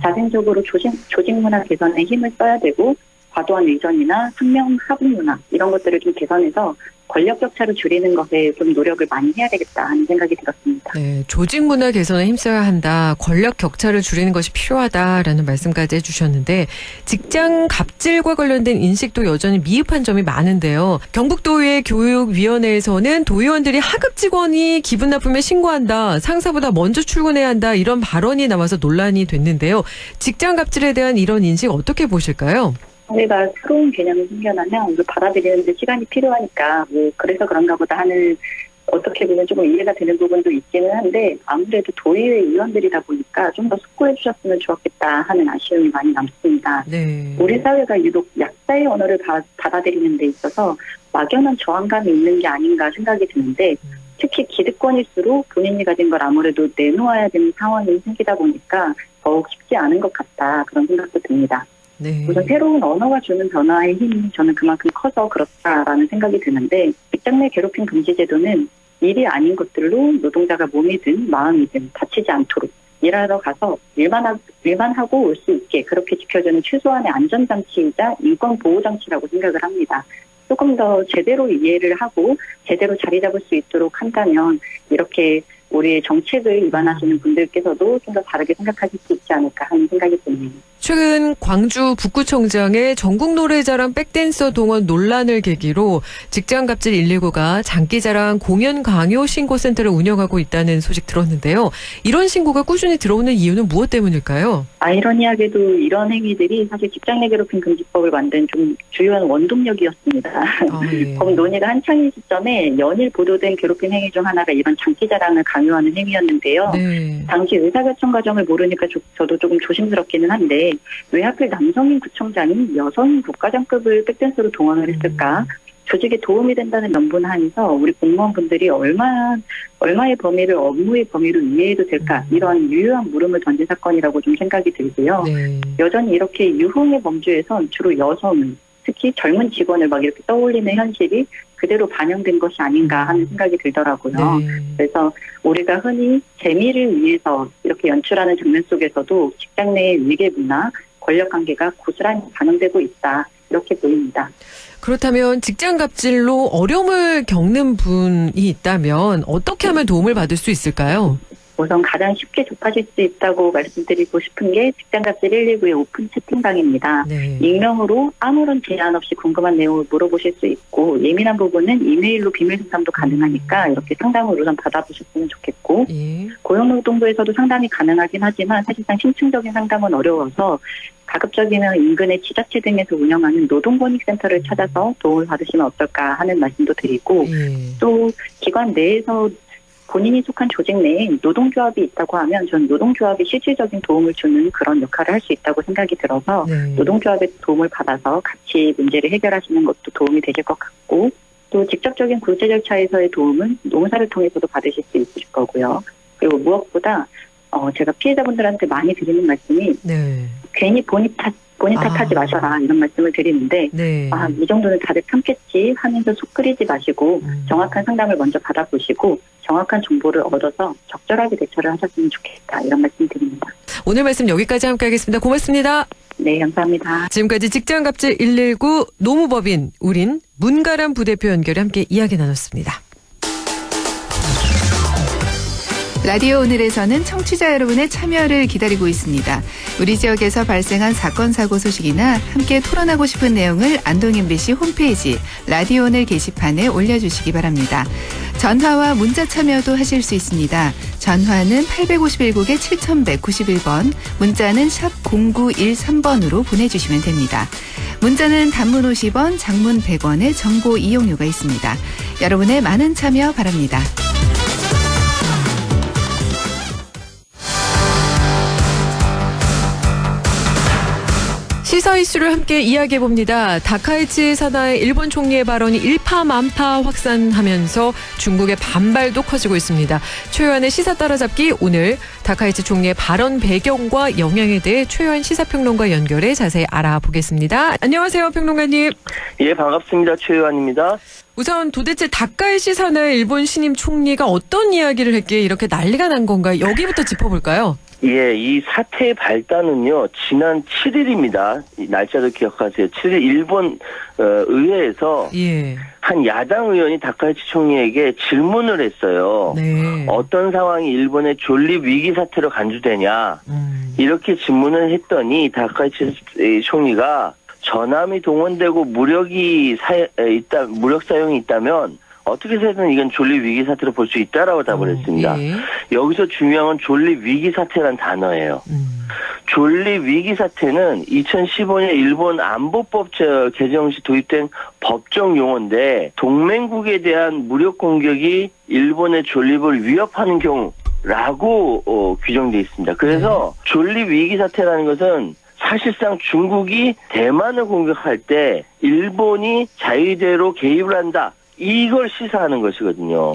자생적으로 조직 문화 개선에 힘을 써야 되고 과도한 의전이나 상명 하분 문화 이런 것들을 좀 개선해서 권력 격차를 줄이는 것에 좀 노력을 많이 해야 되겠다 하는 생각이 들었습니다. 네, 조직 문화 개선에 힘써야 한다. 권력 격차를 줄이는 것이 필요하다라는 말씀까지 해주셨는데 직장 갑질과 관련된 인식도 여전히 미흡한 점이 많은데요. 경북도의회 교육위원회에서는 도의원들이 하급 직원이 기분 나쁘면 신고한다. 상사보다 먼저 출근해야 한다. 이런 발언이 나와서 논란이 됐는데요. 직장 갑질에 대한 이런 인식 어떻게 보실까요? 사회가 새로운 개념이 생겨나면 이걸 받아들이는 데 시간이 필요하니까 그래서 그런가 보다 하는 어떻게 보면 조금 이해가 되는 부분도 있기는 한데 아무래도 도의회 의원들이다 보니까 좀 더 숙고해 주셨으면 좋았겠다 하는 아쉬움이 많이 남습니다. 우리 사회가 유독 약자의 언어를 받아들이는 데 있어서 막연한 저항감이 있는 게 아닌가 생각이 드는데 특히 기득권일수록 본인이 가진 걸 아무래도 내놓아야 되는 상황이 생기다 보니까 더욱 쉽지 않은 것 같다 그런 생각도 듭니다. 우선 새로운 언어가 주는 변화의 힘이 저는 그만큼 커서 그렇다라는 생각이 드는데 직장 내 괴롭힘 금지 제도는 일이 아닌 것들로 노동자가 몸이든 마음이든 다치지 않도록 일하러 가서 일만 하고 올 수 있게 그렇게 지켜주는 최소한의 안전장치이자 인권보호장치라고 생각을 합니다. 조금 더 제대로 이해를 하고 제대로 자리 잡을 수 있도록 한다면 이렇게 우리의 정책을 위반하시는 분들께서도 좀 더 다르게 생각하실 수 있지 않을까 하는 생각이 듭니다. 최근 광주 북구청장의 전국 노래자랑 백댄서 동원 논란을 계기로 직장갑질 119가 장기자랑 공연 강요 신고센터를 운영하고 있다는 소식 들었는데요. 이런 신고가 꾸준히 들어오는 이유는 무엇 때문일까요? 아이러니하게도 이런 행위들이 사실 직장 내 괴롭힘 금지법을 만든 좀 주요한 원동력이었습니다. 예. 법 논의가 한창인 시점에 연일 보도된 괴롭힘 행위 중 하나가 이런 장기자랑을 강요하는 행위였는데요. 네. 당시 의사결정 과정을 모르니까 저도 조금 조심스럽기는 한데 왜 하필 남성인 구청장이 여성인 국가장급을 백댄서로 동원을 했을까? 조직에 도움이 된다는 명분하에서 우리 공무원분들이 얼마의 범위를 업무의 범위로 이해해도 될까? 이런 유효한 물음을 던진 사건이라고 좀 생각이 들고요. 네. 여전히 이렇게 유흥의 범주에선 주로 여성을, 특히 젊은 직원을 막 이렇게 떠올리는 현실이 그대로 반영된 것이 아닌가 하는 생각이 들더라고요. 네. 그래서 우리가 흔히 재미를 위해서 이렇게 연출하는 장면 속에서도 직장 내의 위계 문화, 권력 관계가 고스란히 반영되고 있다. 이렇게 보입니다. 그렇다면 직장 갑질로 어려움을 겪는 분이 있다면 어떻게 하면 도움을 받을 수 있을까요? 우선 가장 쉽게 접하실 수 있다고 말씀드리고 싶은 게 직장갑질 119의 오픈 채팅방입니다. 네. 익명으로 아무런 제한 없이 궁금한 내용을 물어보실 수 있고 예민한 부분은 이메일로 비밀 상담도 가능하니까 이렇게 상담을 우선 받아보셨으면 좋겠고 예. 고용노동부에서도 상담이 가능하긴 하지만 사실상 심층적인 상담은 어려워서 가급적이면 인근의 지자체 등에서 운영하는 노동권익센터를 찾아서 도움을 받으시면 어떨까 하는 말씀도 드리고 또 기관 내에서 본인이 속한 조직 내에 노동조합이 있다고 하면 전 노동조합이 실질적인 도움을 주는 그런 역할을 할 수 있다고 생각이 들어서 노동조합의 도움을 받아서 같이 문제를 해결하시는 것도 도움이 되실 것 같고 또 직접적인 구제 절차에서의 도움은 노무사를 통해서도 받으실 수 있을 거고요. 그리고 무엇보다 제가 피해자분들한테 많이 드리는 말씀이 괜히 본인 탓하지 마셔라 이런 말씀을 드리는데 이 정도는 다들 참겠지 하면서 속 끓이지 마시고 정확한 상담을 먼저 받아보시고 정확한 정보를 얻어서 적절하게 대처를 하셨으면 좋겠다 이런 말씀 드립니다. 오늘 말씀 여기까지 함께 하겠습니다. 고맙습니다. 네, 감사합니다. 지금까지 직장갑질 119 노무법인 우린 문가람 부대표 연결해 함께 이야기 나눴습니다. 라디오 오늘에서는 청취자 여러분의 참여를 기다리고 있습니다. 우리 지역에서 발생한 사건 사고 소식이나 함께 토론하고 싶은 내용을 안동 MBC 홈페이지 라디오 오늘 게시판에 올려주시기 바랍니다. 전화와 문자 참여도 하실 수 있습니다. 전화는 851국에 7191번, 문자는 샵 0913번으로 보내주시면 됩니다. 문자는 단문 50원, 장문 100원의 정보 이용료가 있습니다. 여러분의 많은 참여 바랍니다. 시사 이슈를 함께 이야기해봅니다. 다카이치 사나이 일본 총리의 발언이 일파만파 확산하면서 중국의 반발도 커지고 있습니다. 최요한의 시사 따라잡기 오늘 다카이치 총리의 발언 배경과 영향에 대해 최요한 시사평론가 연결해 자세히 알아보겠습니다. 안녕하세요, 평론가님. 예, 반갑습니다. 최요한입니다. 우선 도대체 다카이치 사나이 일본 신임 총리가 어떤 이야기를 했기에 이렇게 난리가 난 건가요? 여기부터 짚어볼까요? 예, 이 사태의 발단은요, 지난 7일입니다. 날짜도 기억하세요. 7일 일본 의회에서 한 야당 의원이 다카이치 총리에게 질문을 했어요. 어떤 상황이 일본의 존립 위기 사태로 간주되냐. 이렇게 질문을 했더니 다카이치 총리가 전함이 동원되고 무력 사용이 있다면 어떻게 해서든 이건 존립 위기 사태로 볼 수 있다라고 답을 했습니다. 여기서 중요한 건 존립 위기 사태란 단어예요. 존립 위기 사태는 2015년 일본 안보법 개정 시 도입된 법정 용어인데 동맹국에 대한 무력 공격이 일본의 존립을 위협하는 경우라고 규정되어 있습니다. 그래서 존립 위기 사태라는 것은 사실상 중국이 대만을 공격할 때 일본이 자위대로 개입을 한다. 이걸 시사하는 것이거든요.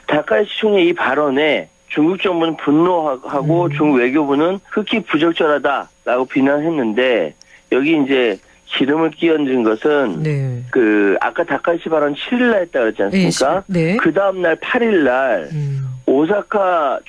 다카이치 총리의 이 발언에 중국 정부는 분노하고 중국 외교부는 흑히 부적절하다라고 비난했는데 여기 이제 기름을 끼얹은 것은 아까 다카이치 발언 7일날 했다 그랬지 않습니까? 그 다음날 8일날 오사카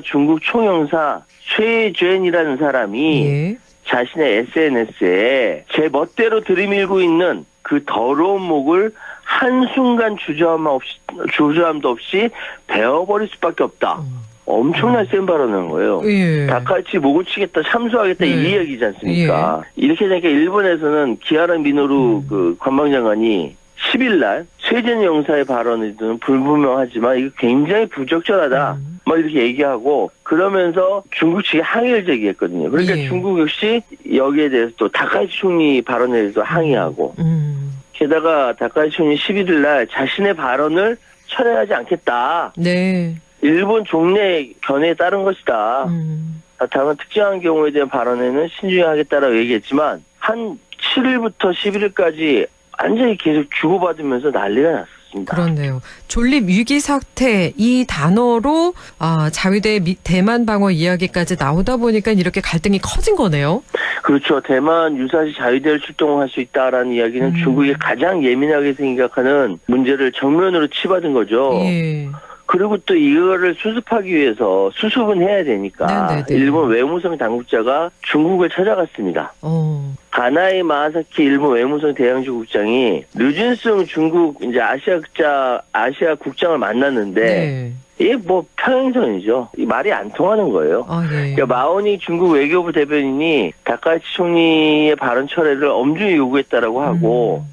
중국 총영사 최죄인이라는 사람이 자신의 SNS에 제 멋대로 들이밀고 있는 그 더러운 목을 한순간 주저함도 없이 베어버릴 수밖에 없다. 엄청나게 센 발언을 한 거예요. 예. 다카이치 목을 치겠다, 참수하겠다 이 이야기지 않습니까? 이렇게 되니까 일본에서는 기하라 미노루 그 관방장관이 10일 날 sve진 영사의 발언은 불분명하지만 이거 굉장히 부적절하다. 뭐 이렇게 얘기하고 그러면서 중국 측에 항의를 제기했거든요. 그러니까 중국 역시 여기에 대해서 또 다카이치 총리 발언에 대해서 항의하고 게다가 다카이치 총리 11일 날 자신의 발언을 철회하지 않겠다. 네. 일본 종래 견해에 따른 것이다. 다만 특정한 경우에 대한 발언에는 신중히 하겠다라고 얘기했지만 한 7일부터 11일까지 완전히 계속 주고받으면서 난리가 났습니다. 그렇네요. 존립 위기 사태 이 단어로 자위대 대만 방어 이야기까지 나오다 보니까 이렇게 갈등이 커진 거네요. 그렇죠. 대만 유사시 자위대를 출동할 수 있다라는 이야기는 중국이 가장 예민하게 생각하는 문제를 정면으로 치받은 거죠. 예. 그리고 또 이거를 수습하기 위해서 수습은 해야 되니까 일본 외무성 당국자가 중국을 찾아갔습니다. 가나이 마사키 일본 외무성 대양주 국장이 류준승 중국 이제 아시아 국장을 만났는데 이게 뭐 평행선이죠. 말이 안 통하는 거예요. 그러니까 마오니 중국 외교부 대변인이 다카이치 총리의 발언 철회를 엄중히 요구했다라고 하고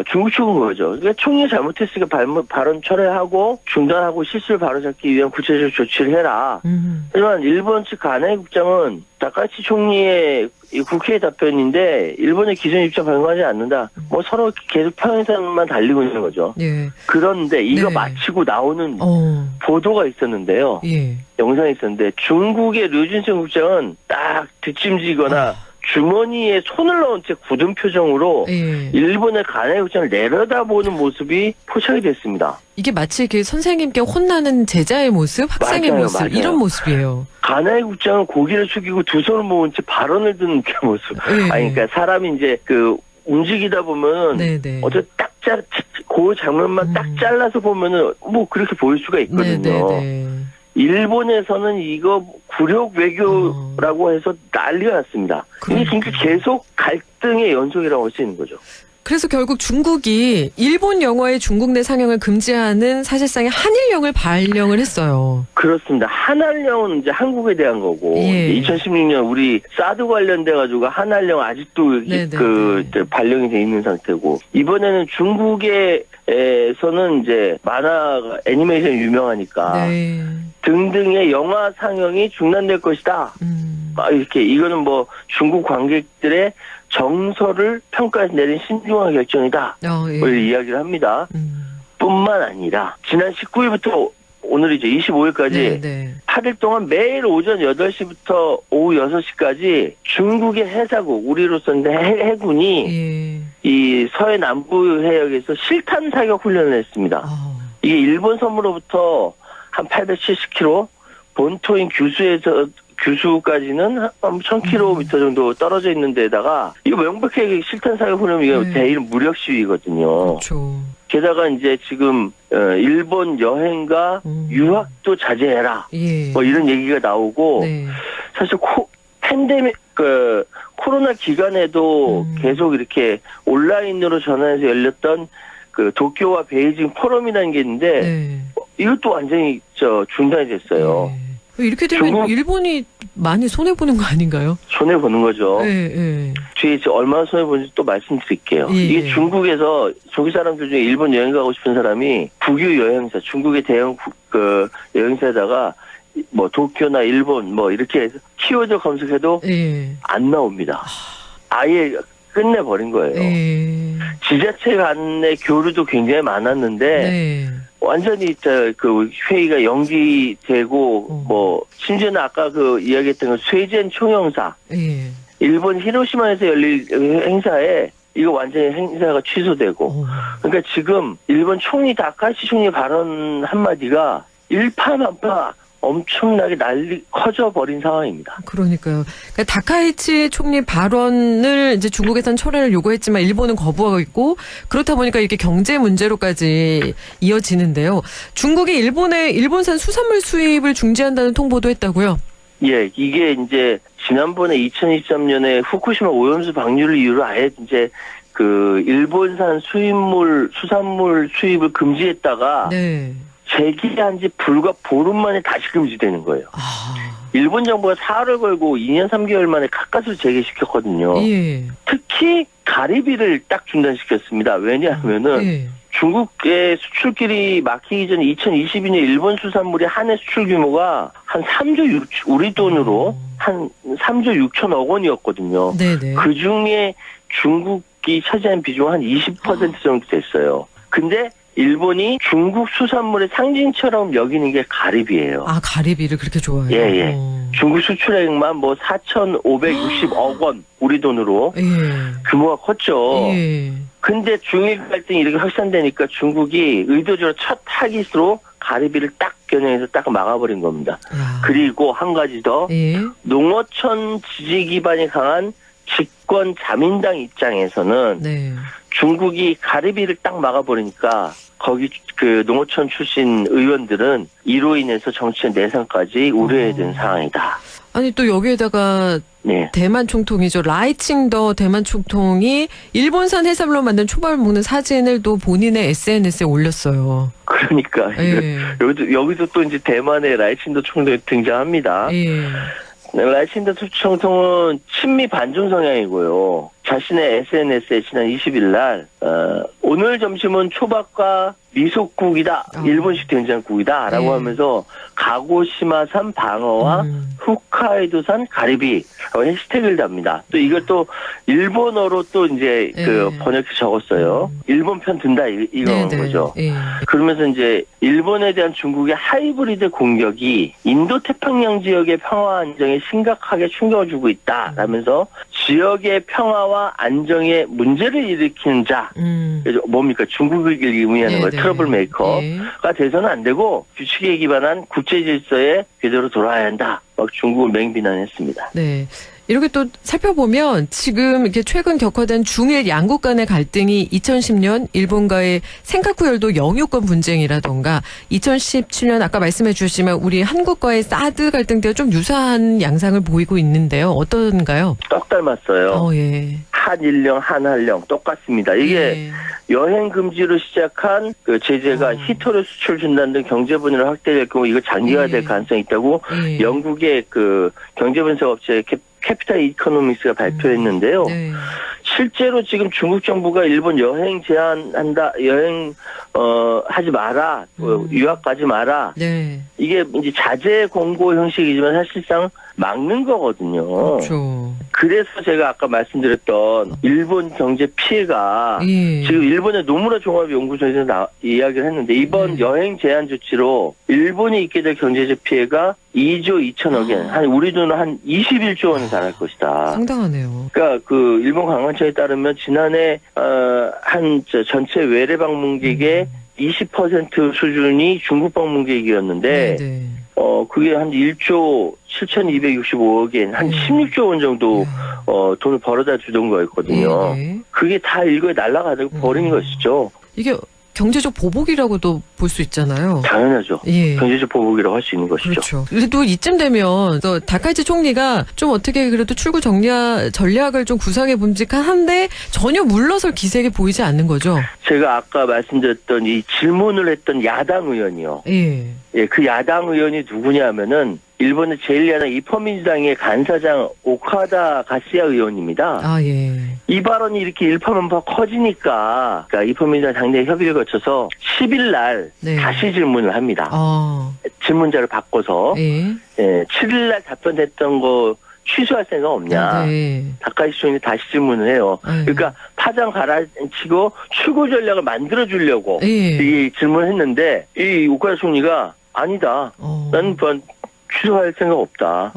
중국 측은 거죠. 그러니까 총리가 잘못했으니까 발언 철회하고 중단하고 실수를 바로잡기 위한 구체적 조치를 해라. 하지만 일본 측 가나이 국장은 다카이치 총리의 국회의 답변인데 일본의 기존 입장 변경하지 않는다. 뭐 서로 계속 평행선만 달리고 있는 거죠. 그런데 이거 마치고 나오는 보도가 있었는데요. 영상이 있었는데 중국의 류준승 국장은 딱 뒷짐지거나 주머니에 손을 넣은 채 굳은 표정으로 일본의 가나이 국장을 내려다보는 모습이 포착이 됐습니다. 이게 마치 그 선생님께 혼나는 제자의 모습, 학생의 모습 맞아요. 이런 모습이에요. 가나이 국장은 고개를 숙이고 두 손을 모은 채 발언을 듣는 그 모습. 그러니까 사람이 이제 그 움직이다 보면 어제 그 장면만 딱 잘라서 보면은 뭐 그렇게 보일 수가 있거든요. 일본에서는 이거 굴욕 외교라고 해서 난리가 났습니다. 이게 진짜 계속 갈등의 연속이라고 할 수 있는 거죠. 그래서 결국 중국이 일본 영화의 중국 내 상영을 금지하는 사실상의 한일령을 발령을 했어요. 그렇습니다. 한한령은 이제 한국에 대한 거고 2016년 우리 사드 관련돼 가지고 한한령 아직도 발령이 돼 있는 상태고 이번에는 중국에서는 이제 만화 애니메이션 유명하니까 등등의 영화 상영이 중단될 것이다. 이렇게 이거는 뭐 중국 관객들의 정서를 평가해서 내린 신중한 결정이다. 이야기를 합니다. 뿐만 아니라 지난 19일부터 오늘이죠. 25일까지 8일 동안 매일 오전 8시부터 오후 6시까지 중국의 해사국, 우리로서는 해군이 이 서해 남부 해역에서 실탄 사격 훈련을 했습니다. 이게 일본 섬으로부터 한 870km, 본토인 규수까지는 한 1000km 정도 떨어져 있는 데다가 이거 명백하게 실탄 사격 훈련이 대일 무력 시위거든요. 게다가 이제 지금 일본 여행과 유학도 자제해라. 뭐 이런 얘기가 나오고 사실 팬데믹 코로나 기간에도 계속 이렇게 온라인으로 전화해서 열렸던 그 도쿄와 베이징 포럼이라는 게 있는데 이것도 완전히 중단이 됐어요. 이렇게 되면 일본이 많이 손해보는 거 아닌가요? 손해보는 거죠. 뒤에 얼마나 손해보는지 또 말씀드릴게요. 이게 중국에서 조기 사람들 중에 일본 여행 가고 싶은 사람이 국유 여행사, 중국의 대형 여행사에다가 뭐 도쿄나 일본 뭐 이렇게 해서 키워드 검색해도 안 나옵니다. 아예 끝내버린 거예요. 지자체 간의 교류도 굉장히 많았는데 완전히 그 회의가 연기되고 뭐 심지어는 아까 그 이야기했던 그 스웨덴 총영사 일본 히로시마에서 열릴 행사에 이거 완전히 행사가 취소되고 그러니까 지금 일본 총리 다카이치 총리 발언 한마디가 일파만파 엄청나게 커져버린 상황입니다. 그러니까요. 그러니까 다카이치 총리 발언을 이제 중국에서는 철회를 요구했지만 일본은 거부하고 있고 그렇다 보니까 이렇게 경제 문제로까지 이어지는데요. 중국이 일본산 수산물 수입을 중지한다는 통보도 했다고요? 예, 이게 이제 지난번에 2023년에 후쿠시마 오염수 방류를 이유로 아예 이제 그 일본산 수산물 수입을 금지했다가 제기한 지 불과 보름 만에 다시 금지되는 거예요. 일본 정부가 사활을 걸고 2년 3개월 만에 가까스로 재개시켰거든요. 예. 특히 가리비를 딱 중단시켰습니다. 왜냐하면은 중국의 수출길이 막히기 전에 2022년 일본 수산물의 한 해 수출 규모가 한 3조 6, 우리 돈으로 한 3조 6천억 원이었거든요. 네네. 그 중에 중국이 차지한 비중은 한 20% 정도 됐어요. 근데 일본이 중국 수산물의 상징처럼 여기는 게 가리비예요. 아, 가리비를 그렇게 좋아해요? 예. 중국 수출액만 뭐 4,560억 원, 우리 돈으로. 규모가 컸죠. 근데 중일 갈등이 이렇게 확산되니까 중국이 의도적으로 첫 타깃으로 가리비를 딱 겨냥해서 딱 막아버린 겁니다. 그리고 한 가지 더. 농어촌 지지 기반이 강한 집권 자민당 입장에서는 중국이 가리비를 딱 막아버리니까 거기 그 농어촌 출신 의원들은 이로 인해서 정치적 내상까지 우려해야 되는 상황이다. 아니 또 여기에다가 대만 총통이죠. 라이칭더 대만 총통이 일본산 해산물로 만든 초밥을 먹는 사진을 또 본인의 SNS에 올렸어요. 그러니까 여기서 또 이제 대만의 라이칭더 총통이 등장합니다. 라이칭더 총통은 친미 반중 성향이고요. 자신의 SNS에 지난 20일 날 오늘 점심은 초밥과 미소국이다. 일본식 된장국이다. 라고 하면서 가고시마산 방어와 홋카이도산 가리비라고 해시태그를 답니다. 또 이걸 또 일본어로 또 이제 그 번역해서 적었어요. 일본 편 든다 이런 거죠. 그러면서 이제 일본에 대한 중국의 하이브리드 공격이 인도 태평양 지역의 평화 안정에 심각하게 충격을 주고 있다. 라면서 지역의 평화와 안정에 문제를 일으키는 자, 뭡니까? 중국을 의미하는 거예요. 트러블 메이커가 돼서는 안 되고 규칙에 기반한 국제 질서에 제대로 돌아야 한다. 막 중국을 맹비난했습니다. 네. 이렇게 또 살펴보면 지금 이렇게 최근 격화된 중일 양국 간의 갈등이 2010년 일본과의 센카쿠 열도 영유권 분쟁이라던가 2017년 아까 말씀해 주셨지만 우리 한국과의 사드 갈등 때와 좀 유사한 양상을 보이고 있는데요. 어떤가요? 떡 닮았어요. 예. 한일령, 한한령 똑같습니다. 이게 여행 금지로 시작한 그 제재가 히토류 수출 중단 등 경제 분야를 확대될 경우 이거 장기화될 가능성이 있다고 영국의 그 경제분석 업체 캐피탈 이코노믹스가 발표했는데요. 실제로 지금 중국 정부가 일본 여행 제한한다, 여행 하지 마라, 유학 가지 마라. 이게 이제 자제 공고 형식이지만 사실상 막는 거거든요. 그렇죠. 그래서 제가 아까 말씀드렸던 일본 경제 피해가 지금 일본의 노무라 종합연구소에서 이야기를 했는데 이번 여행 제한 조치로 일본이 입게 될 경제적 피해가 2조 2천억 엔, 한 우리 돈은 한 21조 원에 달할 것이다. 상당하네요. 그러니까 그 일본 관광청에 따르면 지난해 전체 외래 방문객의 20% 수준이 중국 방문객이었는데 그게 한 1조 7,265억 엔, 한 16조 원 정도 돈을 벌어다 주던 거였거든요. 그게 다 일거에 날아가고 버린 것이죠. 이게 경제적 보복이라고도 볼 수 있잖아요. 당연하죠. 경제적 보복이라고 할 수 있는 것이죠. 그렇죠. 그래도 이쯤 되면 또 다카이치 총리가 좀 어떻게 그래도 출구 전략을 좀 구상해 봄직한데 전혀 물러설 기색이 보이지 않는 거죠. 제가 아까 말씀드렸던 이 질문을 했던 야당 의원이요. 그 야당 의원이 누구냐면은 일본의 제일 야당 입헌민주당의 간사장 오카다 가시야 의원입니다. 이 발언이 이렇게 일파만파 커지니까 그러니까 입헌민주당 당내 협의를 거쳐서 10일 날 다시 질문을 합니다. 질문자를 바꿔서 7일 날 답변했던 거 취소할 생각 없냐. 다카이치 총리 다시 질문을 해요. 그러니까 파장 가라앉히고 출구 전략을 만들어주려고 이 질문을 했는데 이 오카다 총리가 아니다. 난 취소할 생각 없다.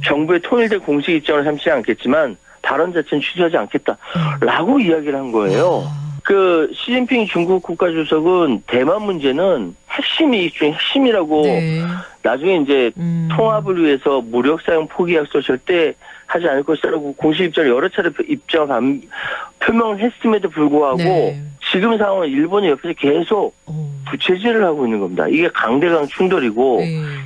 정부의 통일된 공식 입장을 삼지 않겠지만 발언 자체는 취소하지 않겠다. 라고 이야기를 한 거예요. 그 시진핑 중국 국가주석은 대만 문제는 핵심 이익 중에 핵심이라고 나중에 이제 통합을 위해서 무력 사용 포기 약속 절대 하지 않을 것이라고 공식 입장을 여러 차례 표명을 했음에도 불구하고 지금 상황은 일본이 옆에서 계속 부채질을 하고 있는 겁니다. 이게 강대강 충돌이고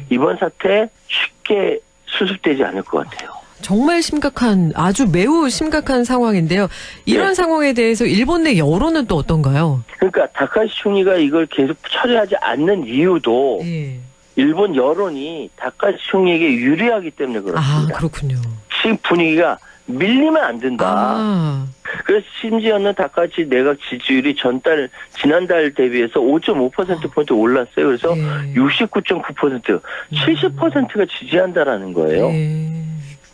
이번 사태 쉽게 수습되지 않을 것 같아요. 정말 심각한, 아주 매우 심각한 상황인데요. 이런 네. 상황에 대해서 일본 내 여론은 또 어떤가요? 그러니까 다카시 총리가 이걸 계속 처리하지 않는 이유도 예. 일본 여론이 다카시 총리에게 유리하기 때문에 그렇습니다. 아, 그렇군요. 지금 분위기가 밀리면 안 된다. 아. 그래서 심지어는 다카시 내각 지지율이 지난달 대비해서 5.5%포인트 올랐어요. 그래서 69.9%, 70%가 지지한다라는 거예요.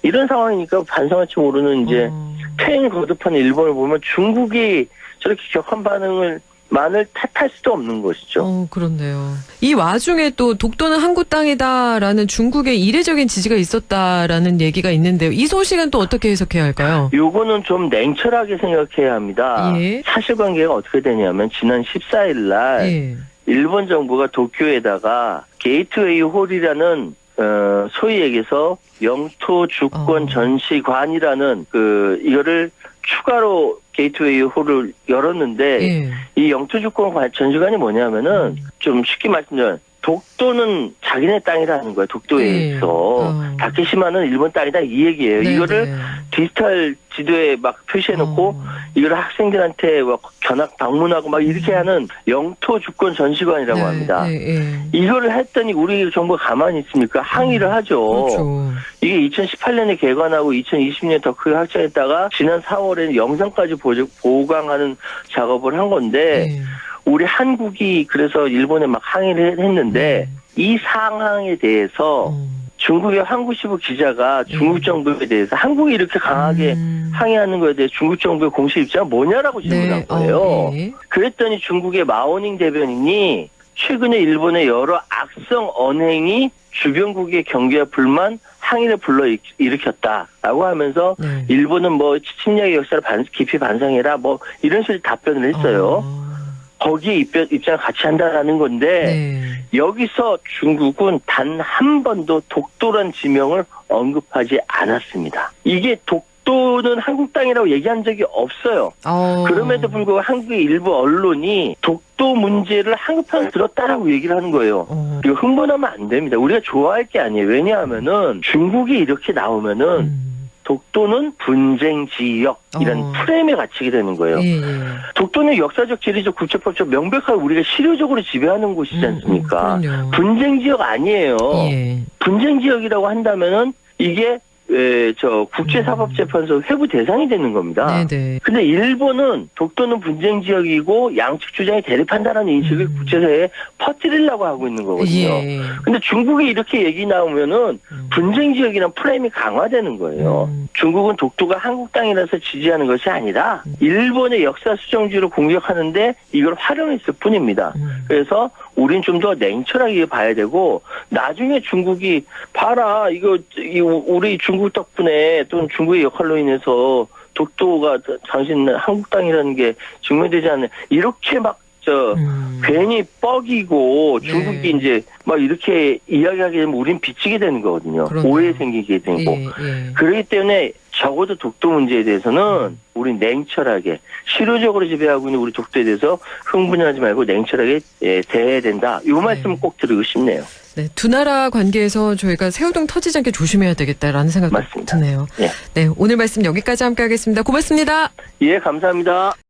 이런 상황이니까 반성할지 모르는 이제 퇴행 거듭한 일본을 보면 중국이 저렇게 격한 만을 탓할 수도 없는 것이죠. 그렇네요. 이 와중에 또 독도는 한국 땅이다라는 중국의 이례적인 지지가 있었다라는 얘기가 있는데요. 이 소식은 또 어떻게 해석해야 할까요? 요거는 좀 냉철하게 생각해야 합니다. 예. 사실관계가 어떻게 되냐면 지난 14일 날 예. 일본 정부가 도쿄에다가 게이트웨이 홀이라는 소위 얘기해서 영토 주권 전시관이라는 이거를 추가로 게이트웨이 홀을 열었는데 이 영토 주권 전시관이 뭐냐면은 좀 쉽게 말씀드리면 독도는 자기네 땅이라는 거예요. 독도에서 다케시마는 일본 땅이다 이 얘기예요. 이거를 디지털 지도에 막 표시해놓고 이걸 학생들한테 견학 방문하고 막 이렇게 하는 영토 주권 전시관이라고 합니다. 이거를 했더니 우리 정부가 가만히 있습니까? 항의를 하죠. 그렇죠. 이게 2018년에 개관하고 2020년에 더 크게 확장했다가 지난 4월에는 영상까지 보강하는 작업을 한 건데 우리 한국이 그래서 일본에 막 항의를 했는데 이 상황에 대해서 중국의 한국시보 기자가 중국 정부에 대해서 한국이 이렇게 강하게 항의하는 거에 대해 중국 정부의 공식 입장은 뭐냐라고 질문한 거예요. 그랬더니 중국의 마오닝 대변인이 최근에 일본의 여러 악성 언행이 주변국의 경계와 불만, 항의를 불러일으켰다라고 하면서 일본은 뭐 침략의 역사를 깊이 반성해라 뭐 이런 식의 답변을 했어요. 거기에 입장을 같이 한다라는 건데 여기서 중국은 단 한 번도 독도란 지명을 언급하지 않았습니다. 이게 독도는 한국 땅이라고 얘기한 적이 없어요. 그럼에도 불구하고 한국의 일부 언론이 독도 문제를 한국 편을 들었다라고 얘기를 하는 거예요. 이거 흥분하면 안 됩니다. 우리가 좋아할 게 아니에요. 왜냐하면은 중국이 이렇게 나오면은 독도는 분쟁 지역이라는 프레임에 갇히게 되는 거예요. 독도는 역사적, 지리적, 국제법적 명백하게 우리가 실효적으로 지배하는 곳이지 않습니까? 분쟁 지역 아니에요. 분쟁 지역이라고 한다면은 이게 국제사법재판소 회부 대상이 되는 겁니다. 근데 일본은 독도는 분쟁 지역이고 양측 주장이 대립한다는 인식을 국제사회에 퍼뜨리려고 하고 있는 거거든요. 근데 중국이 이렇게 얘기 나오면은 분쟁 지역이란 프레임이 강화되는 거예요. 중국은 독도가 한국 땅이라서 지지하는 것이 아니라 일본의 역사 수정지로 공격하는데 이걸 활용했을 뿐입니다. 그래서 우린 좀 더 냉철하게 봐야 되고 나중에 중국이 봐라 이거 우리 중국 덕분에 또는 중국의 역할로 인해서 독도가 당신 한국 땅이라는 게 증명되지 않는 이렇게 막 괜히 뻐기고 중국이 이제 막 이렇게 이야기하게 되면 우린 비치게 되는 거거든요. 오해 생기게 되고. 그렇기 때문에 적어도 독도 문제에 대해서는 우린 냉철하게 실효적으로 지배하고 있는 우리 독도에 대해서 흥분하지 말고 냉철하게 대해야 된다. 이 말씀 꼭 드리고 싶네요. 네, 두 나라 관계에서 저희가 새우등 터지지 않게 조심해야 되겠다라는 생각도 드네요. 네, 오늘 말씀 여기까지 함께 하겠습니다. 고맙습니다. 예, 감사합니다.